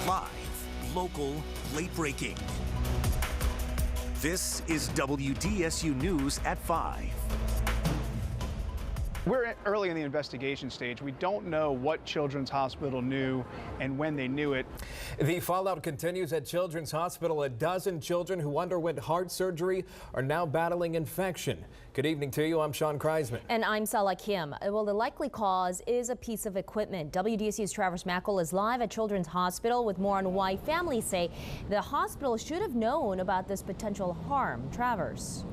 Live, local, late breaking. This is WDSU News at 5. We're early in the investigation stage. We don't know what Children's Hospital knew and when they knew it. The fallout continues at Children's Hospital. A dozen children who underwent heart surgery are now battling infection. Good evening to you. I'm Sean Kreisman. And I'm Salah Kim. Well, the likely cause is a piece of equipment. WDSU's Travers Mackel is live at Children's Hospital with more on why families say the hospital should have known about this potential harm. Travers.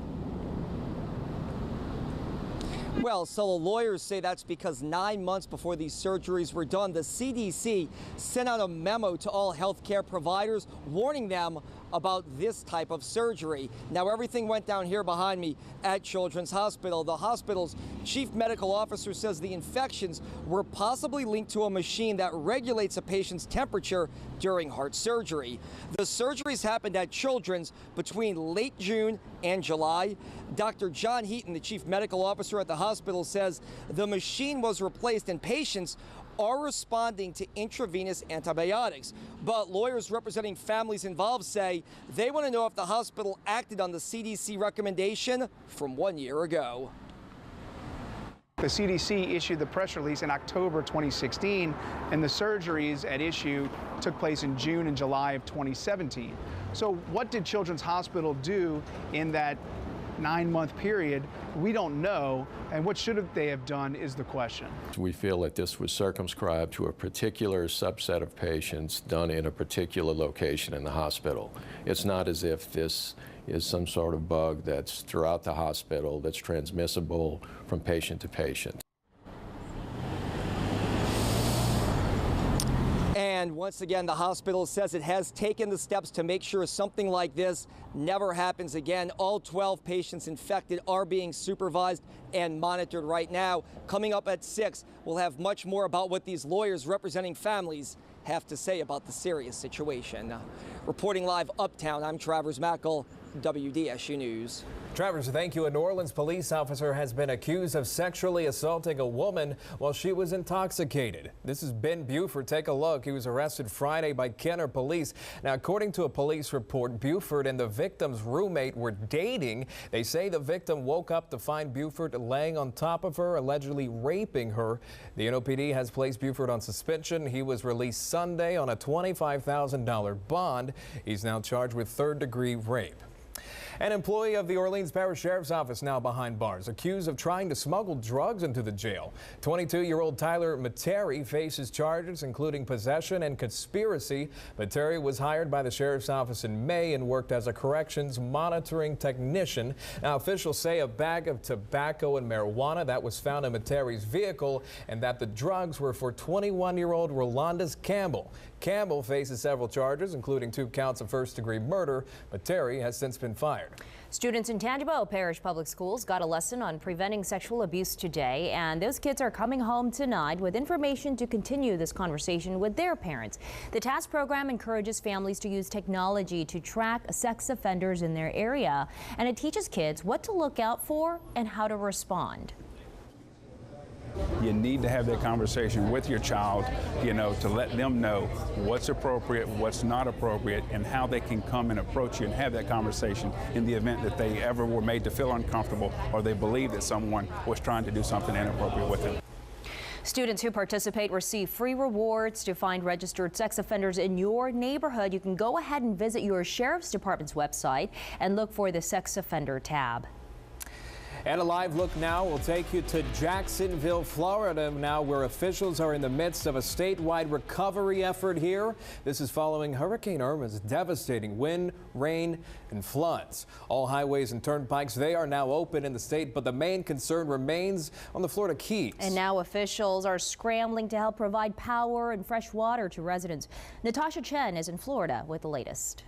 Well, so lawyers say that's because 9 months before these surgeries were done, the CDC sent out a memo to all healthcare providers warning them about this type of surgery. Now, everything went down here behind me at Children's Hospital. The hospital's chief medical officer says the infections were possibly linked to a machine that regulates a patient's temperature during heart surgery. The surgeries happened at Children's between late June and July. Dr. John Heaton, the chief medical officer at the hospital, says the machine was replaced and patients are responding to intravenous antibiotics. But lawyers representing families involved say they want to know if the hospital acted on the CDC recommendation from 1 year ago. The CDC issued the press release in October 2016, and the surgeries at issue took place in June and July of 2017. So what did Children's Hospital do in that 9-month period? We don't know, and what should they have done is the question. We feel that this was circumscribed to a particular subset of patients done in a particular location in the hospital. It's not as if this is some sort of bug that's throughout the hospital that's transmissible from patient to patient. And once again, the hospital says it has taken the steps to make sure something like this never happens again. All 12 patients infected are being supervised and monitored right now. Coming up at 6, we'll have much more about what these lawyers representing families have to say about the serious situation. Reporting live uptown, I'm Travers Mackel, WDSU News. Travers, thank you. A New Orleans police officer has been accused of sexually assaulting a woman while she was intoxicated. This is Ben Buford. Take a look. He was arrested Friday by Kenner police. Now, according to a police report, Buford and the victim's roommate were dating. They say the victim woke up to find Buford laying on top of her, allegedly raping her. The NOPD has placed Buford on suspension. He was released Sunday on a $25,000 bond. He's now charged with third-degree rape. An employee of the Orleans Parish Sheriff's Office now behind bars, accused of trying to smuggle drugs into the jail. 22-year-old Tyler Materi faces charges including possession and conspiracy. Materi was hired by the Sheriff's Office in May and worked as a corrections monitoring technician. Now, officials say a bag of tobacco and marijuana that was found in Materi's vehicle and that the drugs were for 21-year-old Rolandis Campbell. Campbell faces several charges, including 2 counts of first-degree murder. Materi has since been fired. Students in Tangipahoa Parish Public Schools got a lesson on preventing sexual abuse today, and those kids are coming home tonight with information to continue this conversation with their parents. The TASK program encourages families to use technology to track sex offenders in their area, and it teaches kids what to look out for and how to respond. You need to have that conversation with your child, to let them know what's appropriate, what's not appropriate, and how they can come and approach you and have that conversation in the event that they ever were made to feel uncomfortable or they believe that someone was trying to do something inappropriate with them. Students who participate receive free rewards. To find registered sex offenders in your neighborhood, you can go ahead and visit your Sheriff's Department's website and look for the Sex Offender tab. And a live look now will take you to Jacksonville, Florida, now where officials are in the midst of a statewide recovery effort here. This is following Hurricane Irma's devastating wind, rain, and floods. All highways and turnpikes, they are now open in the state, but the main concern remains on the Florida Keys. And now officials are scrambling to help provide power and fresh water to residents. Natasha Chen is in Florida with the latest.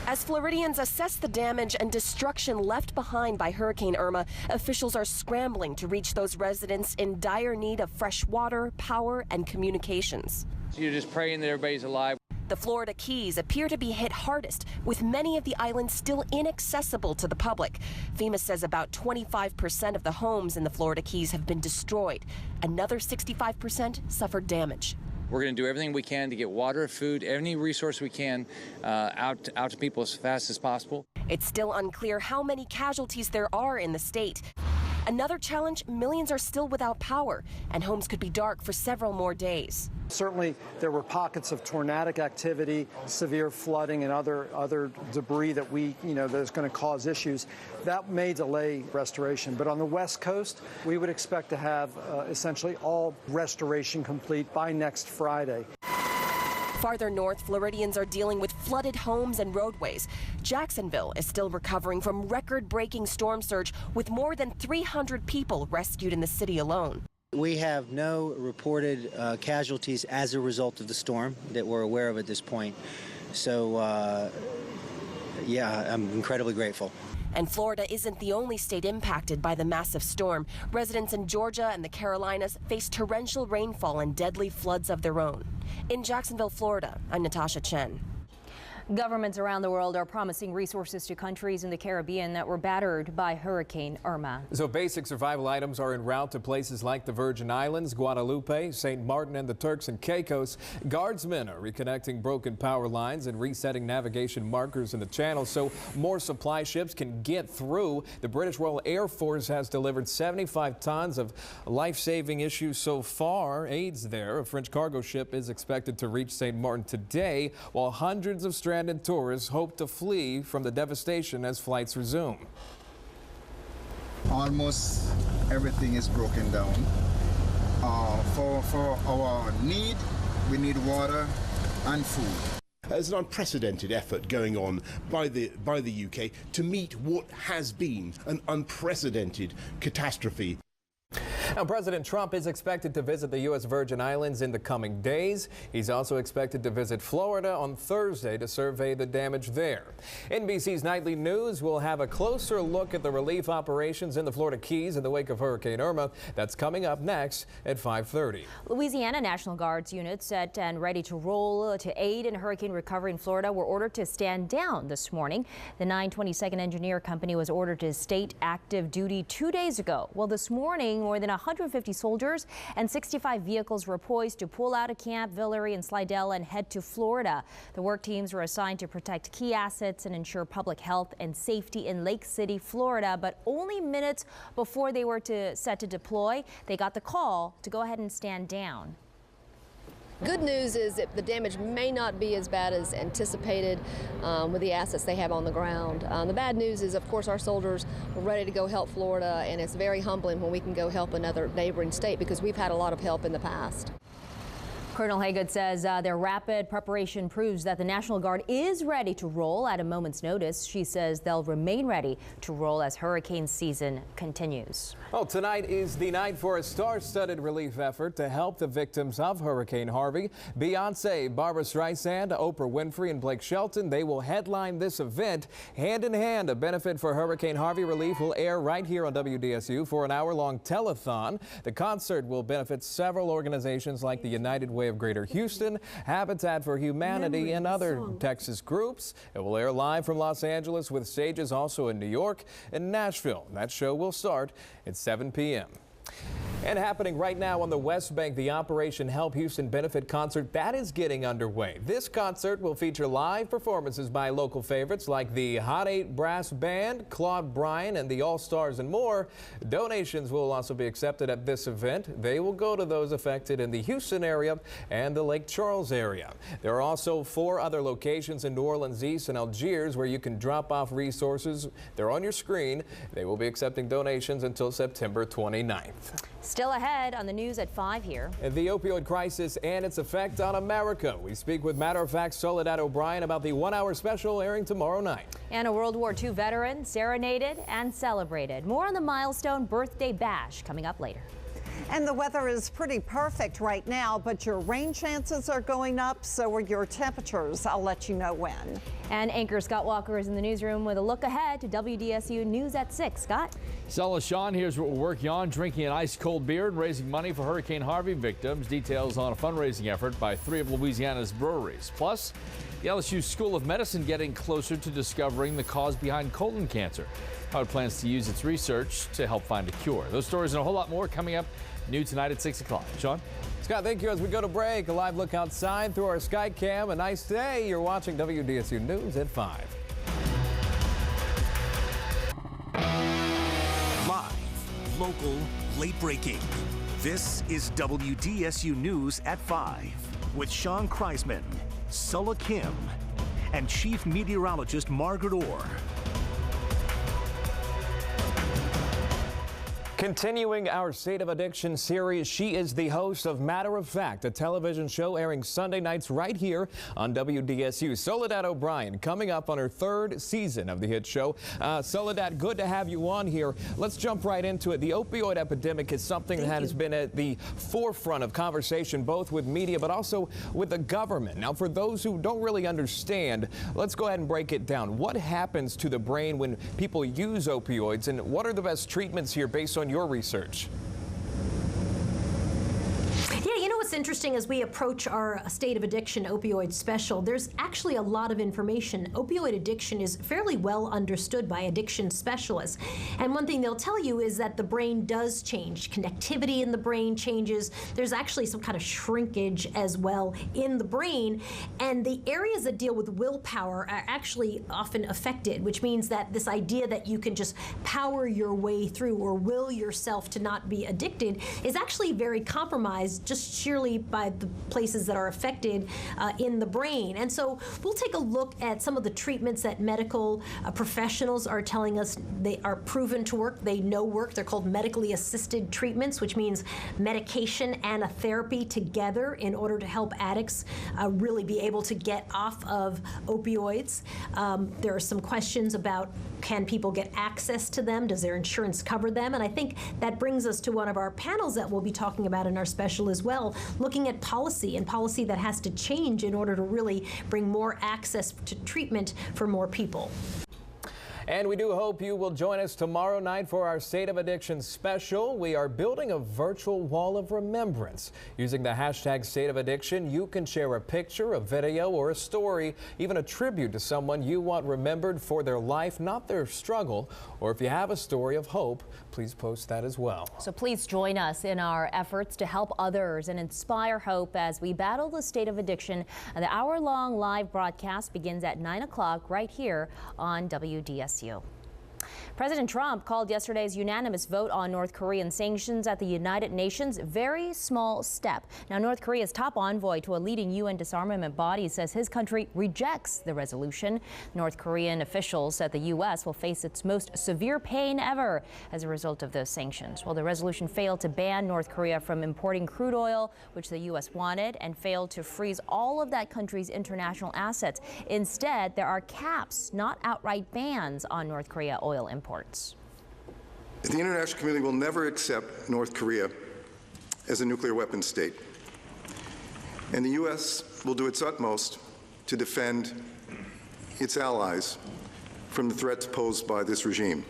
As Floridians assess the damage and destruction left behind by Hurricane Irma, officials are scrambling to reach those residents in dire need of fresh water, power, and communications. You're just praying that everybody's alive. The Florida Keys appear to be hit hardest, with many of the islands still inaccessible to the public. FEMA says about 25% of the homes in the Florida Keys have been destroyed. Another 65% suffered damage. We're going to do everything we can to get water, food, any resource we can out to people as fast as possible. It's still unclear how many casualties there are in the state. Another challenge, millions are still without power, and homes could be dark for several more days. Certainly, there were pockets of tornadic activity, severe flooding, and other debris that that's going to cause issues. That may delay restoration. But on the West Coast, we would expect to have essentially all restoration complete by next Friday. Farther north, Floridians are dealing with flooded homes and roadways. Jacksonville is still recovering from record-breaking storm surge, with more than 300 people rescued in the city alone. We have no reported casualties as a result of the storm that we're aware of at this point. So, yeah, I'm incredibly grateful. And Florida isn't the only state impacted by the massive storm. Residents in Georgia and the Carolinas face torrential rainfall and deadly floods of their own. In Jacksonville, Florida, I'm Natasha Chen. Governments around the world are promising resources to countries in the Caribbean that were battered by Hurricane Irma. So basic survival items are en route to places like the Virgin Islands, Guadalupe, St. Martin, and the Turks and Caicos. Guardsmen are reconnecting broken power lines and resetting navigation markers in the channel so more supply ships can get through. The British Royal Air Force has delivered 75 tons of life-saving issues so far. Aids there. A French cargo ship is expected to reach St. Martin today, while hundreds of stranded tourists hope to flee from the devastation as flights resume. Almost everything is broken down. For our need, we need water and food. There's an unprecedented effort going on by the UK to meet what has been an unprecedented catastrophe. Now, President Trump is expected to visit the U.S. Virgin Islands in the coming days. He's also expected to visit Florida on Thursday to survey the damage there. NBC's Nightly News will have a closer look at the relief operations in the Florida Keys in the wake of Hurricane Irma. That's coming up next at 5:30. Louisiana National Guard's units set and ready to roll to aid in hurricane recovery in Florida were ordered to stand down this morning. The 922nd Engineer Company was ordered to state active duty 2 days ago. Well, this morning, more than 150 soldiers and 65 vehicles were poised to pull out of Camp Villeray and Slidell and head to Florida. The work teams were assigned to protect key assets and ensure public health and safety in Lake City, Florida. But only minutes before they were set to deploy, they got the call to go ahead and stand down. Good news is that the damage may not be as bad as anticipated with the assets they have on the ground. The bad news is, of course, our soldiers are ready to go help Florida, and it's very humbling when we can go help another neighboring state because we've had a lot of help in the past. Colonel Haygood says their rapid preparation proves that the National Guard is ready to roll at a moment's notice. She says they'll remain ready to roll as hurricane season continues. Well, tonight is the night for a star-studded relief effort to help the victims of Hurricane Harvey. Beyonce, Barbra Streisand, Oprah Winfrey, and Blake Shelton, they will headline this event. Hand in hand, a benefit for Hurricane Harvey relief will air right here on WDSU for an hour-long telethon. The concert will benefit several organizations like the United Way of Greater Houston, Habitat for Humanity, and other Texas groups. It will air live from Los Angeles with stages also in New York and Nashville. That show will start at 7 p.m. And happening right now on the West Bank, the Operation Help Houston benefit concert that is getting underway. This concert will feature live performances by local favorites like the Hot 8 Brass Band, Claude Bryan, and the All-Stars, and more. Donations will also be accepted at this event. They will go to those affected in the Houston area and the Lake Charles area. There are also 4 other locations in New Orleans East and Algiers where you can drop off resources. They're on your screen. They will be accepting donations until September 29th. Still ahead on the news at 5 here. The opioid crisis and its effect on America. We speak with Matter of Fact Soledad O'Brien about the 1-hour special airing tomorrow night. And a World War II veteran serenaded and celebrated. More on the milestone birthday bash coming up later. And the weather is pretty perfect right now, but your rain chances are going up, so are your temperatures. I'll let you know when. And anchor Scott Walker is in the newsroom with a look ahead to WDSU News at 6. Scott? Stella Sean, here's what we're working on: drinking an ice-cold beer and raising money for Hurricane Harvey victims. Details on a fundraising effort by 3 of Louisiana's breweries. Plus, the LSU School of Medicine getting closer to discovering the cause behind colon cancer. How it plans to use its research to help find a cure. Those stories and a whole lot more coming up new tonight at 6 o'clock. Sean? Scott, thank you. As we go to break, a live look outside through our sky cam. A nice day. You're watching WDSU News at 5. Live, local, late breaking. This is WDSU News at 5 with Sean Kreisman, Sulla Kim, and Chief Meteorologist Margaret Orr. Continuing our State of Addiction series, she is the host of Matter of Fact, a television show airing Sunday nights right here on WDSU. Soledad O'Brien coming up on her 3rd season of the hit show. Soledad, good to have you on here. Let's jump right into it. The opioid epidemic is something that has been at the forefront of conversation, both with media but also with the government. Now, for those who don't really understand, let's go ahead and break it down. What happens to the brain when people use opioids, and what are the best treatments here based on your research? Yeah, you know what's interesting as we approach our State of Addiction opioid special, there's actually a lot of information. Opioid addiction is fairly well understood by addiction specialists. And one thing they'll tell you is that the brain does change. Connectivity in the brain changes. There's actually some kind of shrinkage as well in the brain. And the areas that deal with willpower are actually often affected, which means that this idea that you can just power your way through or will yourself to not be addicted is actually very compromised just sheerly by the places that are affected in the brain. And so we'll take a look at some of the treatments that medical professionals are telling us they are proven to work, they know work. They're called medically assisted treatments, which means medication and a therapy together in order to help addicts really be able to get off of opioids. There are some questions about, can people get access to them? Does their insurance cover them? And I think that brings us to one of our panels that we'll be talking about in our special as well, looking at policy and policy that has to change in order to really bring more access to treatment for more people. And we do hope you will join us tomorrow night for our State of Addiction special. We are building a virtual wall of remembrance. Using the hashtag State of Addiction, you can share a picture, a video, or a story, even a tribute to someone you want remembered for their life, not their struggle. Or if you have a story of hope, please post that as well. So please join us in our efforts to help others and inspire hope as we battle the state of addiction. The hour-long live broadcast begins at 9 o'clock right here on WDSU. President Trump called yesterday's unanimous vote on North Korean sanctions at the United Nations very small step. Now, North Korea's top envoy to a leading UN disarmament body says his country rejects the resolution. North Korean officials said the U.S. will face its most severe pain ever as a result of those sanctions. Well, the resolution failed to ban North Korea from importing crude oil, which the U.S. wanted, and failed to freeze all of that country's international assets. Instead, there are caps, not outright bans on North Korea oil imports. The international community will never accept North Korea as a nuclear weapons state. And the U.S. will do its utmost to defend its allies from the threats posed by this regime.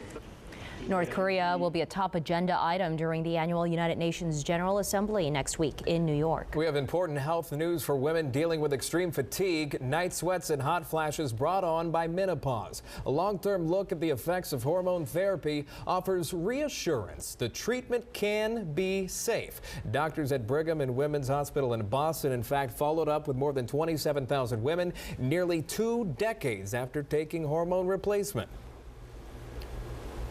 North Korea will be a top agenda item during the annual United Nations General Assembly next week in New York. We have important health news for women dealing with extreme fatigue, night sweats, and hot flashes brought on by menopause. A long-term look at the effects of hormone therapy offers reassurance the treatment can be safe. Doctors at Brigham and Women's Hospital in Boston, in fact, followed up with more than 27,000 women nearly 2 decades after taking hormone replacement.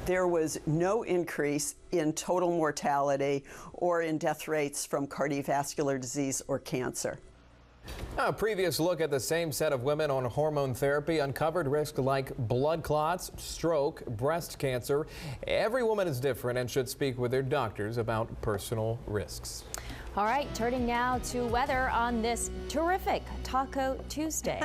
There was no increase in total mortality or in death rates from cardiovascular disease or cancer. A previous look at the same set of women on hormone therapy uncovered risks like blood clots, stroke, breast cancer. Every woman is different and should speak with their doctors about personal risks. All right, turning now to weather on this terrific Taco Tuesday.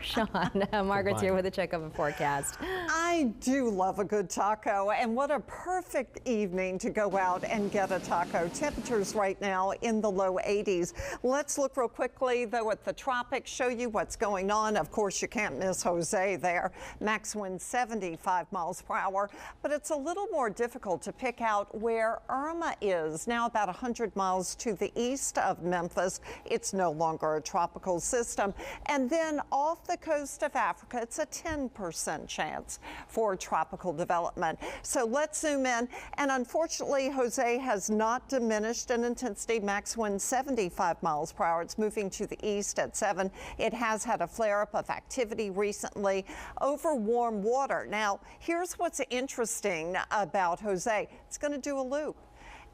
Sean, Margaret's here with a check of a forecast. I do love a good taco, and what a perfect evening to go out and get a taco. Temperatures right now in the low 80s. Let's look real quickly, though, at the tropics, show you what's going on. Of course, you can't miss Jose there. Max wind 75 miles per hour, but it's a little more difficult to pick out where Irma is. Now about 100 miles to the east of Memphis. It's no longer a tropical system. And then off the coast of Africa, it's a 10% chance for tropical development. So let's zoom in. And unfortunately, Jose has not diminished in intensity. Max wind 75 miles per hour. It's moving to the east at 7. It has had a flare-up of activity recently over warm water. Now, here's what's interesting about Jose. It's going to do a loop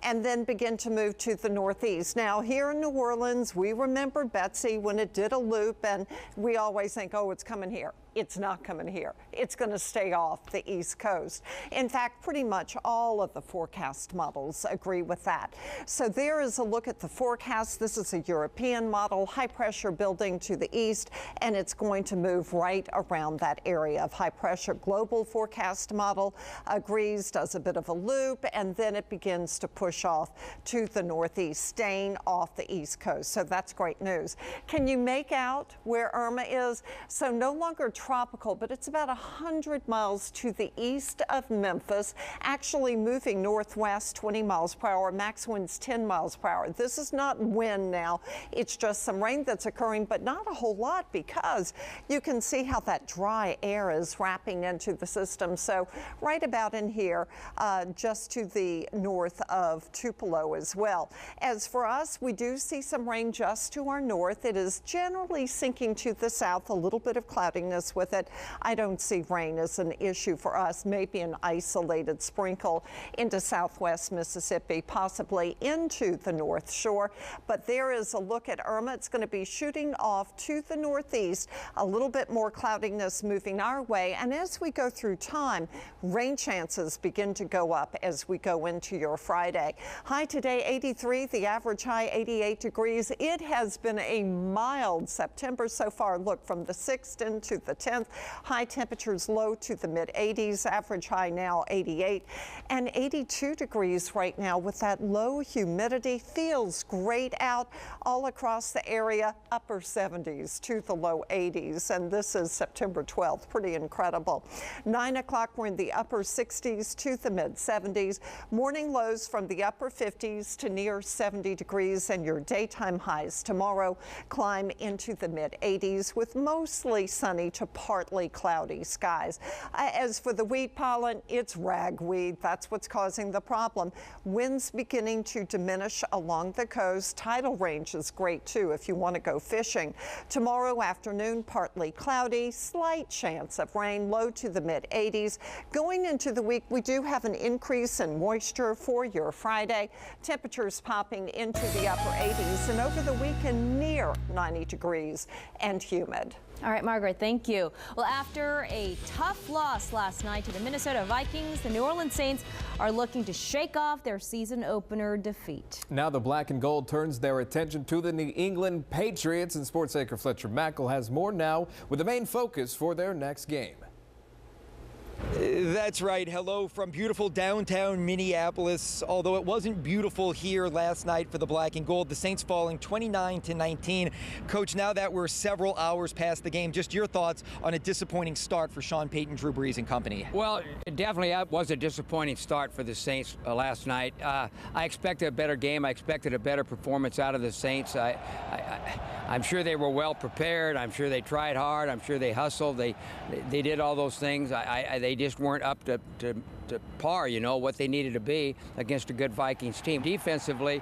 and then begin to move to the northeast. Now, here in New Orleans, we remember Betsy when it did a loop, and we always think, oh, it's coming here. It's not coming here. It's going to stay off the East Coast. In fact, pretty much all of the forecast models agree with that. So there is a look at the forecast. This is a European model, high pressure building to the east, and it's going to move right around that area of high pressure. Global forecast model agrees, does a bit of a loop, and then it begins to push off to the northeast, staying off the East Coast. So that's great news. Can you make out where Irma is? So no longer tropical, but it's about 100 miles to the east of Memphis, actually moving northwest 20 miles per hour, max winds 10 miles per hour. This is not wind now. It's just some rain that's occurring, but not a whole lot because you can see how that dry air is wrapping into the system. So right about in here, just to the north of Tupelo as well. As for us, we do see some rain just to our north. It is generally sinking to the south, a little bit of cloudiness with it. I don't see rain as an issue for us, maybe an isolated sprinkle into southwest Mississippi, possibly into the North Shore. But there is a look at Irma. It's going to be shooting off to the northeast, a little bit more cloudiness moving our way. And as we go through time, rain chances begin to go up as we go into your Friday. High today, 83, the average high 88 degrees. It has been a mild September so far. Look, from the 6th into the 10th, high temperatures low to the mid 80s, average high now 88 and 82 degrees right now with that low humidity. Feels great out all across the area, upper 70s to the low 80s, and this is September 12th. Pretty incredible. 9 o'clock, we're in the upper 60s to the mid 70s. Morning lows from the upper 50s to near 70 degrees, and your daytime highs tomorrow climb into the mid 80s with mostly sunny to partly cloudy skies. As for the weed pollen, it's ragweed. That's what's causing the problem. Winds beginning to diminish along the coast. Tidal range is great too if you want to go fishing. Tomorrow afternoon, partly cloudy, slight chance of rain, low to the mid 80s. Going into the week, we do have an increase in moisture for your Friday. Temperatures popping into the upper 80s, and over the weekend near 90 degrees and humid. All right, Margaret, thank you. Well, after a tough loss last night to the Minnesota Vikings, the New Orleans Saints are looking to shake off their season opener defeat. Now the black and gold turns their attention to the New England Patriots, and sports anchor Fletcher Mackel has more now with the main focus for their next game. That's right. Hello from beautiful downtown Minneapolis. Although it wasn't beautiful here last night for the black and gold, the Saints falling 29-19. Coach, now that we're several hours past the game, just your thoughts on a disappointing start for Sean Payton, Drew Brees and company. Well, it definitely was a disappointing start for the Saints last night. I expected a better game. I expected a better performance out of the Saints. I'm sure they were well prepared. I'm sure they tried hard. I'm sure they hustled. They did all those things. They just weren't up to par, you know, what they needed to be against a good Vikings team. Defensively,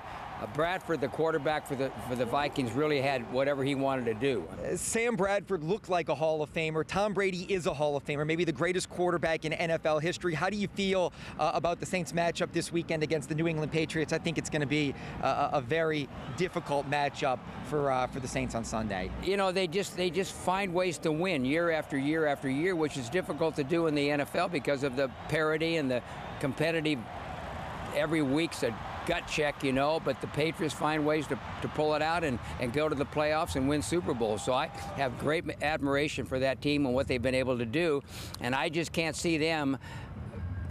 Bradford, the quarterback for the Vikings, really had whatever he wanted to do. Sam Bradford looked like a Hall of Famer. Tom Brady is a Hall of Famer, maybe the greatest quarterback in NFL history. How do you feel about the Saints matchup this weekend against the New England Patriots? I think it's going to be a very difficult matchup for the Saints on Sunday. You know, they just find ways to win year after year after year, which is difficult to do in the NFL because of the parity and the competitive. Every week's a gut check, you know, but the Patriots find ways to pull it out and go to the playoffs and win Super Bowls. So I have great admiration for that team and what they've been able to do, and I just can't see them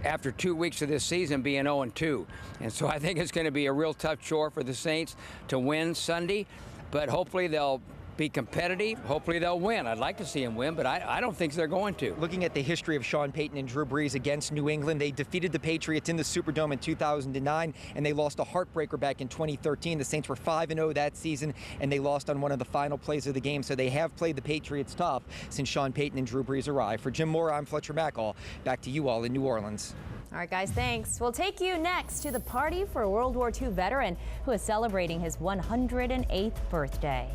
after 2 weeks of this season being 0-2. And so I think it's going to be a real tough chore for the Saints to win Sunday, but hopefully they'll be competitive. Hopefully they'll win. I'd like to see them win, but I don't think they're going to. Looking at the history of Sean Payton and Drew Brees against New England, they defeated the Patriots in the Superdome in 2009, and they lost a heartbreaker back in 2013. The Saints were 5-0 that season, and they lost on one of the final plays of the game, so they have played the Patriots tough since Sean Payton and Drew Brees arrived. For Jim Moore, I'm Fletcher Macall. Back to you all in New Orleans. All right, guys, thanks. We'll take you next to the party for a World War II veteran who is celebrating his 108th birthday.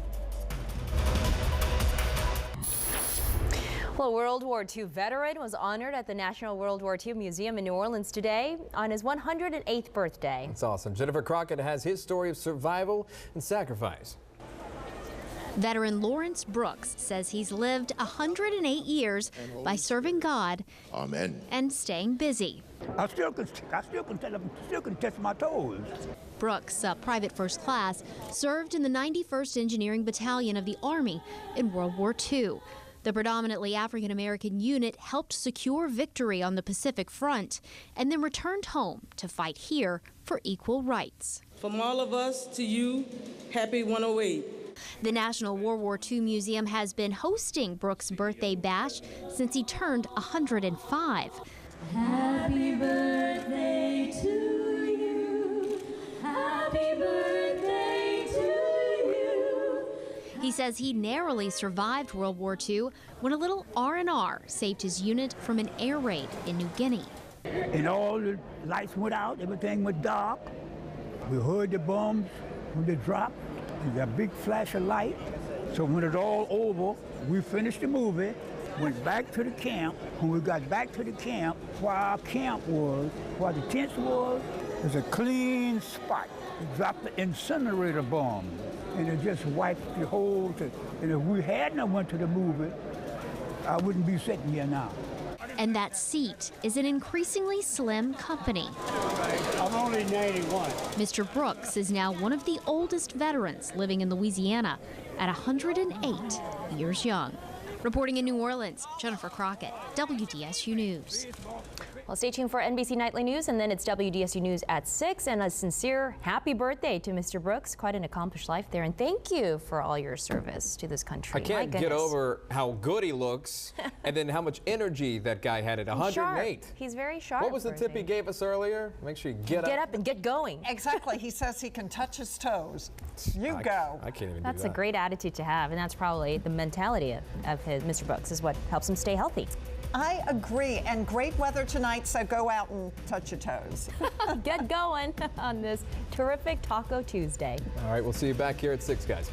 Well, a World War II veteran was honored at the National World War II Museum in New Orleans today on his 108th birthday. That's awesome. Jennifer Crockett has his story of survival and sacrifice. Veteran Lawrence Brooks says he's lived 108 years by serving God Amen. and staying busy. I still can touch my toes. Brooks, a private first class, served in the 91st Engineering Battalion of the Army in World War II. The predominantly African-American unit helped secure victory on the Pacific Front and then returned home to fight here for equal rights. From all of us to you, happy 108. The National World War II Museum has been hosting Brooks' birthday bash since he turned 105. Happy birthday to you. Happy birthday to you. He says he narrowly survived World War II when a little R&R saved his unit from an air raid in New Guinea. And all the lights went out, everything went dark. We heard the bombs when they dropped. A big flash of light. So when it's all over, we finished the movie, went back to the camp. When we got back to the camp, where our camp was, where the tents was a clean spot. It dropped the incinerator bomb, and it just wiped the whole thing. And if we hadn't went to the movie, I wouldn't be sitting here now. And that seat is an increasingly slim company. I'm only 91. Mr. Brooks is now one of the oldest veterans living in Louisiana at 108 years young. Reporting in New Orleans, Jennifer Crockett, WDSU News. Well, stay tuned for NBC Nightly News, and then it's WDSU News at 6. And a sincere happy birthday to Mr. Brooks. Quite an accomplished life there, and thank you for all your service to this country. I can't get over how good he looks and then how much energy that guy had at 108. Sharp. He's very sharp. What was the tip he gave us earlier? Make sure you get up and get going. Exactly. He says he can touch his toes. You go. I can't even do that. That's a great attitude to have, and that's probably the mentality of Mr. Brooks is what helps him stay healthy. I agree, and great weather tonight, so go out and touch your toes. Get going on this terrific Taco Tuesday. All right, we'll see you back here at 6, guys.